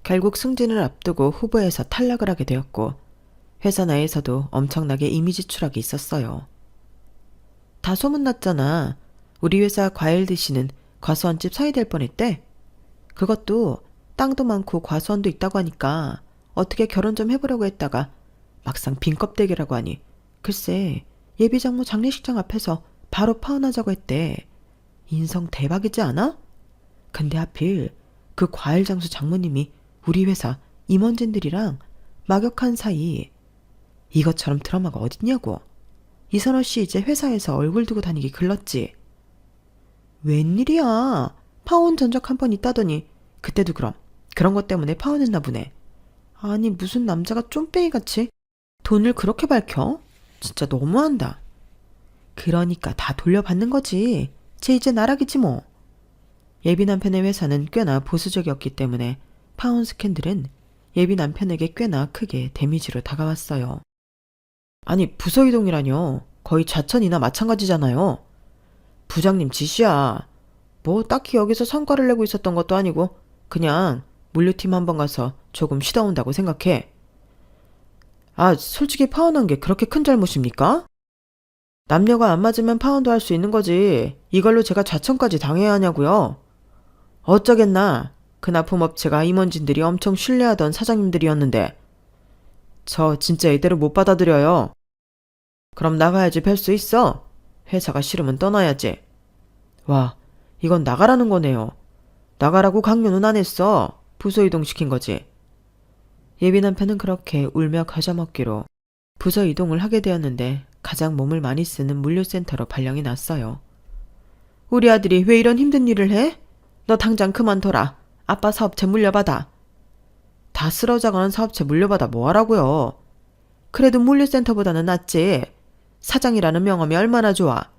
결국 승진을 앞두고 후보에서 탈락을 하게 되었고 회사 내에서도 엄청나게 이미지 추락이 있었어요. 다 소문났잖아. 우리 회사 과일 드시는 과수원집 사이 될 뻔했대. 그것도 땅도 많고 과수원도 있다고 하니까 어떻게 결혼 좀 해보려고 했다가 막상 빈껍데기라고 하니 글쎄 예비장모 장례식장 앞에서 바로 파혼하자고 했대. 인성 대박이지 않아? 근데 하필 그 과일 장수 장모님이 우리 회사 임원진들이랑 막역한 사이. 이것처럼 드라마가 어딨냐고. 이선호 씨 이제 회사에서 얼굴 두고 다니기 글렀지. 웬일이야. 파혼 전적 한 번 있다더니 그때도 그런 것 때문에 파혼했나 보네. 아니 무슨 남자가 쫌빼기같이 돈을 그렇게 밝혀? 진짜 너무한다. 그러니까 다 돌려받는 거지. 쟤 이제 나락이지 뭐. 예비 남편의 회사는 꽤나 보수적이었기 때문에 파혼 스캔들은 예비 남편에게 꽤나 크게 데미지로 다가왔어요. 아니 부서 이동이라뇨. 거의 좌천이나 마찬가지잖아요. 부장님 지시야. 뭐 딱히 여기서 성과를 내고 있었던 것도 아니고 그냥 물류팀 한번 가서 조금 쉬다 온다고 생각해. 아 솔직히 파혼한 게 그렇게 큰 잘못입니까? 남녀가 안 맞으면 파혼도 할 수 있는 거지. 이걸로 제가 좌천까지 당해야 하냐고요. 어쩌겠나. 그 납품업체가 임원진들이 엄청 신뢰하던 사장님들이었는데. 저 진짜 이대로 못 받아들여요. 그럼 나가야지 뵐 수 있어. 회사가 싫으면 떠나야지. 와, 이건 나가라는 거네요. 나가라고 강요는 안 했어. 부서 이동시킨 거지. 예비 남편은 그렇게 울며 과자 먹기로 부서 이동을 하게 되었는데 가장 몸을 많이 쓰는 물류센터로 발령이 났어요. 우리 아들이 왜 이런 힘든 일을 해? 너 당장 그만둬라. 아빠 사업체 물려받아. 다 쓰러져가는 사업체 물려받아 뭐하라고요? 그래도 물류센터보다는 낫지. 사장이라는 명함이 얼마나 좋아.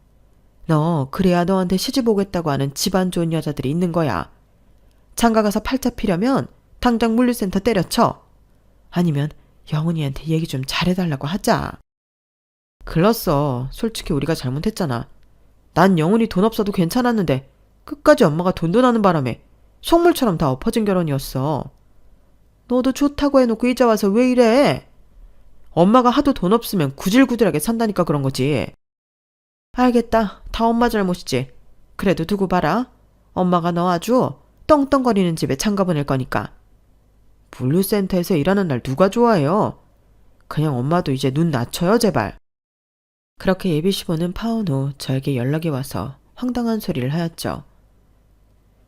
너 그래야 너한테 시집 오겠다고 하는 집안 좋은 여자들이 있는 거야. 장가가서 팔자 피려면 당장 물류센터 때려쳐. 아니면 영훈이한테 얘기 좀 잘해달라고 하자. 글렀어. 솔직히 우리가 잘못했잖아. 난 영훈이 돈 없어도 괜찮았는데 끝까지 엄마가 돈도 나는 바람에 속물처럼 다 엎어진 결혼이었어. 너도 좋다고 해놓고 이제 와서 왜 이래? 엄마가 하도 돈 없으면 구질구질하게 산다니까 그런 거지. 알겠다. 다 엄마 잘못이지. 그래도 두고 봐라. 엄마가 너 아주 떵떵거리는 집에 장가 보낼 거니까. 물류센터에서 일하는 날 누가 좋아해요? 그냥 엄마도 이제 눈 낮춰요 제발. 그렇게 예비시보는 파혼 후 저에게 연락이 와서 황당한 소리를 하였죠.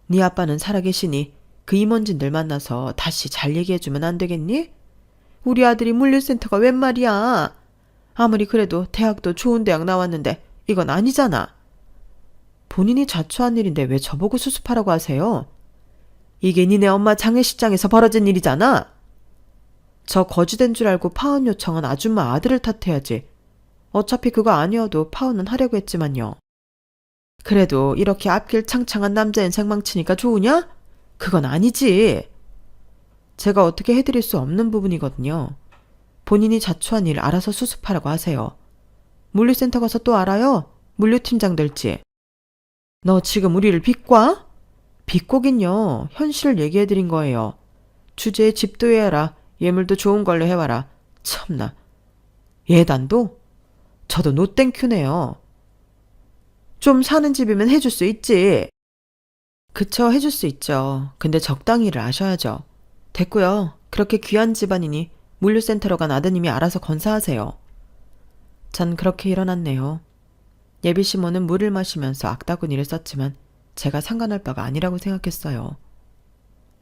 네 아빠는 살아계시니 그 임원진들 만나서 다시 잘 얘기해주면 안 되겠니? 우리 아들이 물류센터가 웬 말이야. 아무리 그래도 대학도 좋은 대학 나왔는데 이건 아니잖아. 본인이 자초한 일인데 왜 저보고 수습하라고 하세요? 이게 니네 엄마 장례식장에서 벌어진 일이잖아. 저 거지된 줄 알고 파혼 요청한 아줌마 아들을 탓해야지. 어차피 그거 아니어도 파혼은 하려고 했지만요. 그래도 이렇게 앞길 창창한 남자 인생 망치니까 좋으냐? 그건 아니지. 제가 어떻게 해드릴 수 없는 부분이거든요. 본인이 자초한 일 알아서 수습하라고 하세요. 물류센터 가서 또 알아요? 물류팀장 될지. 너 지금 우리를 비꼬아? 비꼬긴요. 현실을 얘기해드린 거예요. 주제에 집도 해야라. 예물도 좋은 걸로 해와라. 참나. 예단도? 저도 노땡큐네요. 좀 사는 집이면 해줄 수 있지. 그쵸, 해줄 수 있죠. 근데 적당히를 아셔야죠. 됐고요. 그렇게 귀한 집안이니 물류센터로 간 아드님이 알아서 건사하세요. 전 그렇게 일어났네요. 예비시모는 물을 마시면서 악다구니를 썼지만 제가 상관할 바가 아니라고 생각했어요.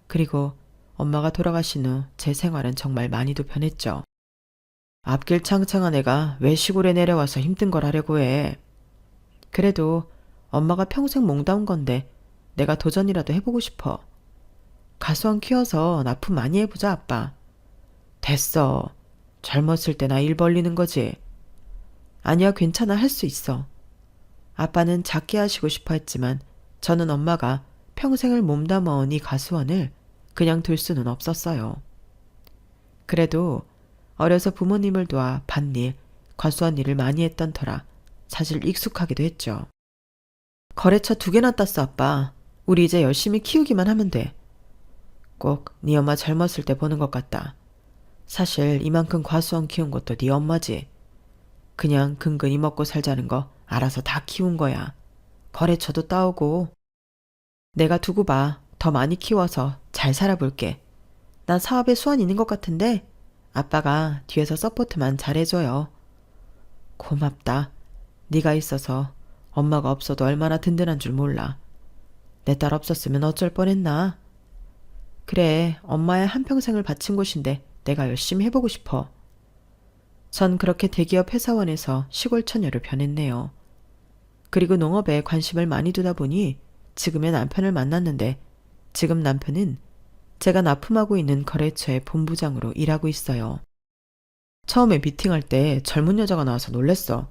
그리고 엄마가 돌아가신 후 제 생활은 정말 많이도 변했죠. 앞길 창창한 애가 왜 시골에 내려와서 힘든 걸 하려고 해. 그래도 엄마가 평생 몽다운 건데 내가 도전이라도 해보고 싶어. 가수원 키워서 납품 많이 해보자 아빠. 됐어. 젊었을 때나 일 벌리는 거지. 아니야 괜찮아 할 수 있어. 아빠는 작게 하시고 싶어 했지만 저는 엄마가 평생을 몸담아온 이 가수원을 그냥 둘 수는 없었어요. 그래도 어려서 부모님을 도와 밭일, 과수원 일을 많이 했던 터라 사실 익숙하기도 했죠. 거래처 2개나 땄어 아빠. 우리 이제 열심히 키우기만 하면 돼. 꼭 네 엄마 젊었을 때 보는 것 같다. 사실 이만큼 과수원 키운 것도 네 엄마지. 그냥 근근히 먹고 살자는 거 알아서 다 키운 거야. 거래처도 따오고. 내가 두고 봐. 더 많이 키워서 잘 살아볼게. 난 사업에 수완 있는 것 같은데 아빠가 뒤에서 서포트만 잘해줘요. 고맙다. 네가 있어서 엄마가 없어도 얼마나 든든한 줄 몰라. 내 딸 없었으면 어쩔 뻔했나. 그래, 엄마의 한평생을 바친 곳인데 내가 열심히 해보고 싶어. 전 그렇게 대기업 회사원에서 시골 처녀로 변했네요. 그리고 농업에 관심을 많이 두다 보니 지금의 남편을 만났는데 지금 남편은 제가 납품하고 있는 거래처의 본부장으로 일하고 있어요. 처음에 미팅할 때 젊은 여자가 나와서 놀랬어.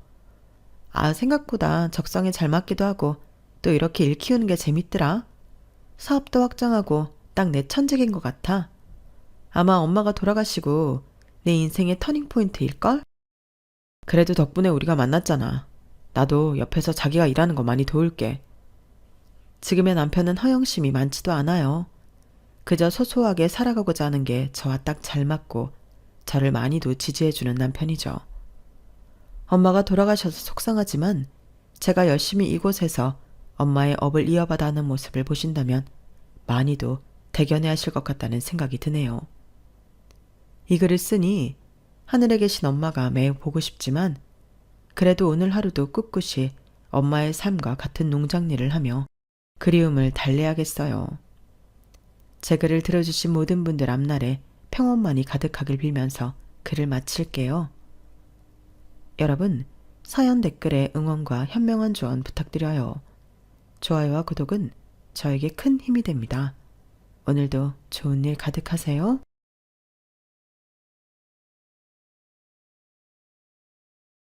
아, 생각보다 적성에 잘 맞기도 하고 또 이렇게 일 키우는 게 재밌더라. 사업도 확장하고 딱 내 천직인 것 같아. 아마 엄마가 돌아가시고 내 인생의 터닝포인트일걸? 그래도 덕분에 우리가 만났잖아. 나도 옆에서 자기가 일하는 거 많이 도울게. 지금의 남편은 허영심이 많지도 않아요. 그저 소소하게 살아가고자 하는 게 저와 딱 잘 맞고 저를 많이도 지지해주는 남편이죠. 엄마가 돌아가셔서 속상하지만 제가 열심히 이곳에서 엄마의 업을 이어받아 하는 모습을 보신다면 많이도 대견해 하실 것 같다는 생각이 드네요. 이 글을 쓰니 하늘에 계신 엄마가 매우 보고 싶지만 그래도 오늘 하루도 꿋꿋이 엄마의 삶과 같은 농장일을 하며 그리움을 달래야겠어요. 제 글을 들어주신 모든 분들 앞날에 평온만이 가득하길 빌면서 글을 마칠게요. 여러분, 사연 댓글에 응원과 현명한 조언 부탁드려요. 좋아요와 구독은 저에게 큰 힘이 됩니다. 오늘도 좋은 일 가득하세요.